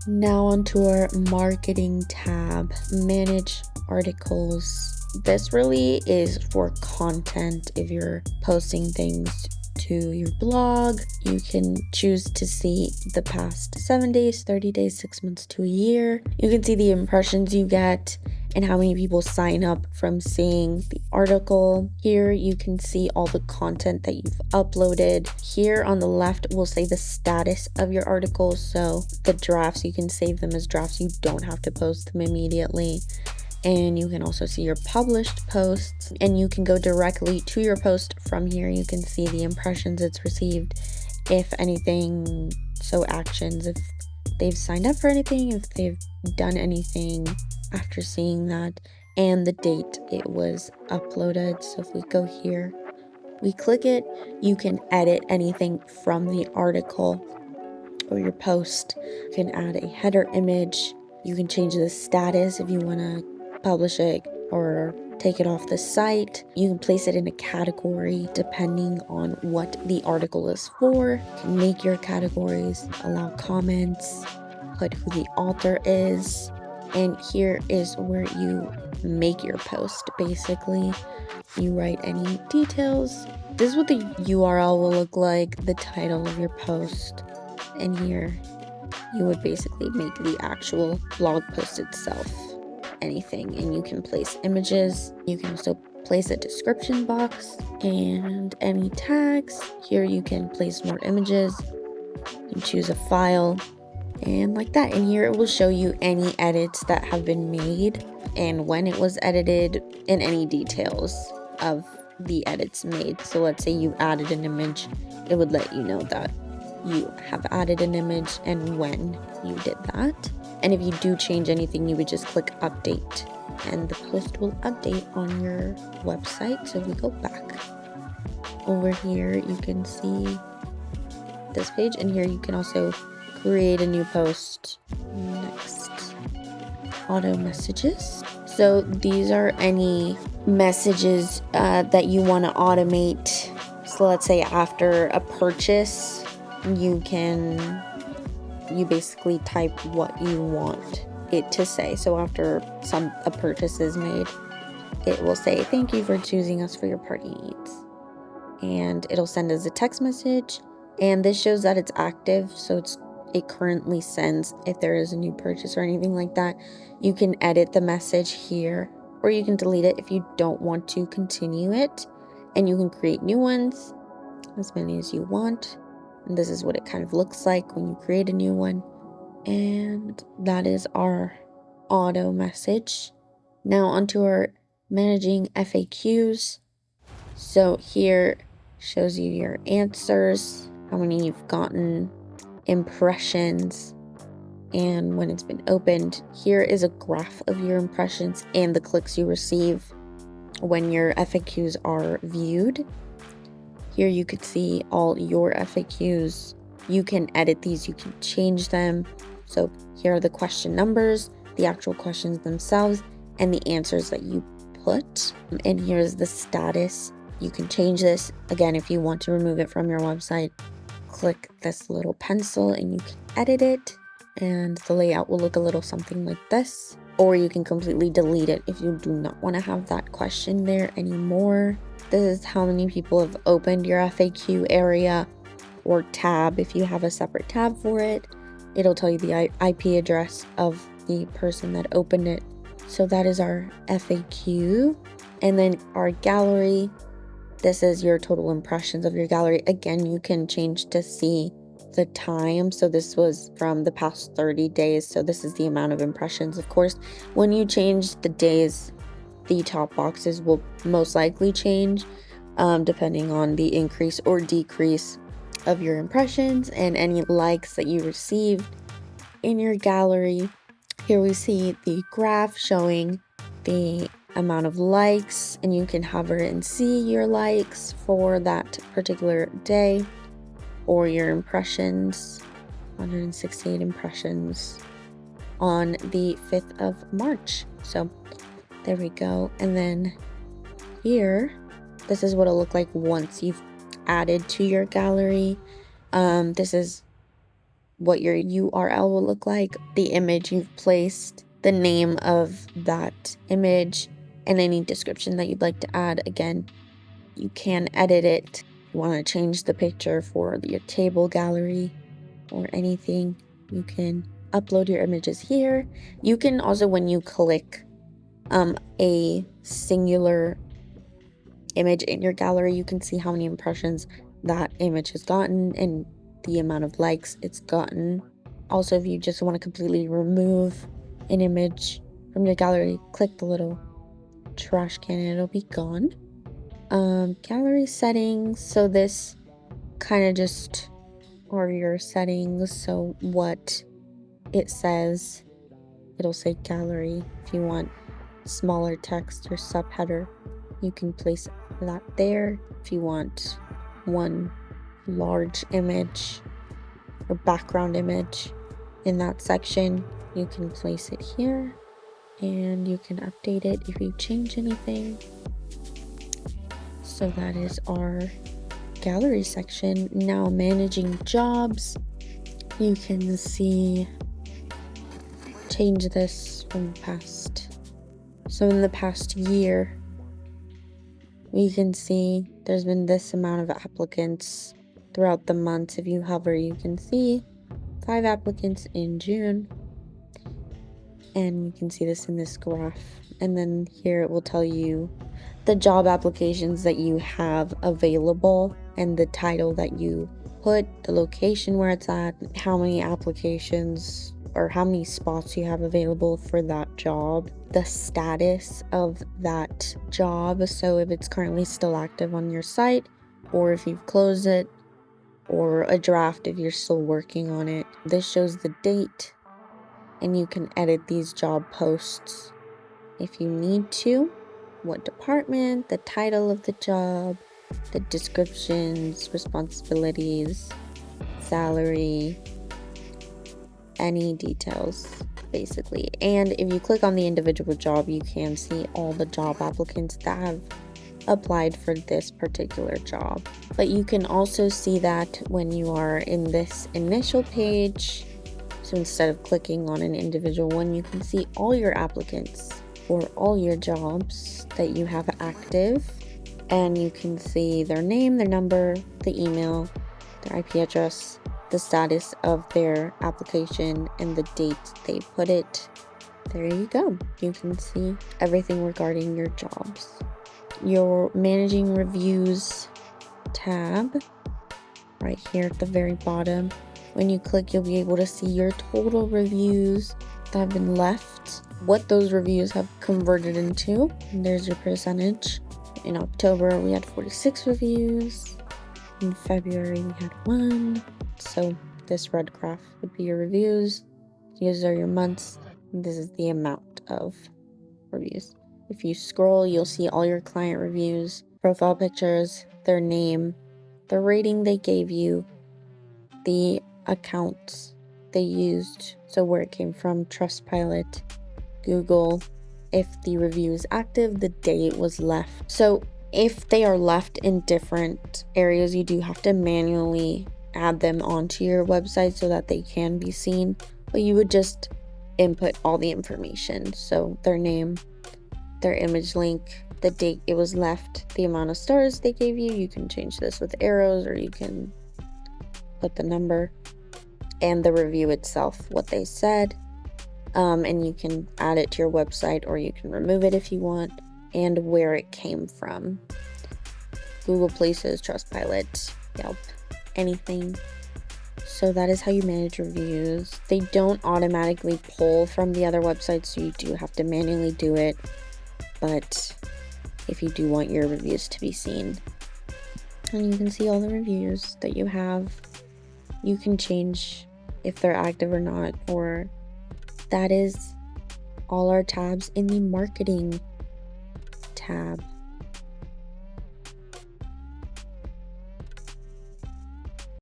Now onto our marketing tab, manage articles. This really is for content. If you're posting things to your blog, you can choose to see the past 7 days, 30 days, 6 months to a year. You can see the impressions you get and how many people sign up from seeing the article. Here you can see all the content that you've uploaded. Here on the left will say the status of your article, so the drafts, you can save them as drafts. You don't have to post them immediately. And you can also see your published posts, and you can go directly to your post from here. You can see the impressions it's received, if anything, so actions, if they've signed up for anything, if they've done anything after seeing that, and the date it was uploaded. So if we go here, we click it, you can edit anything from the article or your post. You can add a header image, you can change the status if you want to publish it or take it off the site. You can place it in a category depending on what the article is for. You can make your categories, allow comments, put who the author is, and here is where you make your post. Basically, you write any details. This is what the URL will look like, the title of your post, and here you would basically make the actual blog post itself anything, and you can place images. You can also place a description box and any tags. Here you can place more images. You can choose a file and like that, and here it will show you any edits that have been made and when it was edited and any details of the edits made. So let's say you added an image, it would let you know that you have added an image and when you did that. And if you do change anything, you would just click update and the post will update on your website. So if we go back over here, you can see this page, and here you can also create a new post. Next, auto messages. So these are any messages that you want to automate. So let's say after a purchase, you basically type what you want it to say. So after a purchase is made, it will say, "Thank you for choosing us for your party needs." And it'll send us a text message, and this shows that it's active. So it currently sends if there is a new purchase or anything like that. You can edit the message here, or you can delete it if you don't want to continue it, and you can create new ones, as many as you want. And this is what it kind of looks like when you create a new one. And that is our auto message. Now onto our managing FAQs. So here shows you your answers, how many you've gotten, impressions, and when it's been opened. Here is a graph of your impressions and the clicks you receive when your FAQs are viewed. Here you could see all your FAQs. You can edit these, you can change them. So here are the question numbers, the actual questions themselves, and the answers that you put. And here's the status. You can change this. Again, if you want to remove it from your website, click this little pencil and you can edit it. And the layout will look a little something like this. Or you can completely delete it if you do not want to have that question there anymore. This is how many people have opened your FAQ area or tab. If you have a separate tab for it, it'll tell you the IP address of the person that opened it. So that is our FAQ. And then our gallery. This is your total impressions of your gallery. Again, you can change to see the time. So this was from the past 30 days. So this is the amount of impressions. Of course, when you change the days, the top boxes will most likely change depending on the increase or decrease of your impressions and any likes that you received in your gallery. Here we see the graph showing the amount of likes, and you can hover and see your likes for that particular day, or your impressions, 168 impressions on the 5th of March. So there we go. And then here, this is what it'll look like once you've added to your gallery. This is what your URL will look like, the image you've placed, the name of that image, and any description that you'd like to add. Again, you can edit it. You want to change the picture for your table gallery or anything, you can upload your images here. You can also, when you click a singular image in your gallery, you can see how many impressions that image has gotten and the amount of likes it's gotten. Also, if you just want to completely remove an image from your gallery, click the little trash can and it'll be gone. Gallery settings, so this kind of just are your settings. So what it says, it'll say gallery. If you want smaller text or subheader, you can place that there. If you want one large image or background image in that section, you can place it here and you can update it if you change anything. So that is our gallery section. Now, managing jobs, you can see, change this from the past. So in the past year, we can see there's been this amount of applicants throughout the months. If you hover, you can see 5 applicants in June, and you can see this in this graph. And then here it will tell you the job applications that you have available and the title that you put, the location where it's at, how many applications or how many spots you have available for that job, the status of that job, so if it's currently still active on your site or if you've closed it, or a draft if you're still working on it. This shows the date, and you can edit these job posts if you need to, what department, the title of the job, the descriptions, responsibilities, salary, any details basically. And if you click on the individual job, you can see all the job applicants that have applied for this particular job. But you can also see that when you are in this initial page. So instead of clicking on an individual one, you can see all your applicants for all your jobs that you have active, and you can see their name, their number, the email, their IP address, the status of their application, and the date they put it. There you go. You can see everything regarding your jobs. Your managing reviews tab right here at the very bottom. When you click, you'll be able to see your total reviews that have been left, what those reviews have converted into, and there's your percentage. In October, we had 46 reviews. In February, we had 1. So this red graph would be your reviews. These are your months. And this is the amount of reviews. If you scroll, you'll see all your client reviews, profile pictures, their name, the rating they gave you, the accounts they used, so where it came from, Trustpilot, Google, if the review is active, the day it was left. So if they are left in different areas, you do have to manually add them onto your website so that they can be seen, but you would just input all the information. So their name, their image link, the date it was left, the amount of stars they gave you. You can change this with arrows, or you can put the number, and the review itself, what they said. And you can add it to your website, or you can remove it if you want, and where it came from. Google Places, Trustpilot, Yelp, anything. So that is how you manage reviews. They don't automatically pull from the other websites, so you do have to manually do it. But if you do want your reviews to be seen, and you can see all the reviews that you have, you can change if they're active or not, or that is all our tabs in the marketing tab.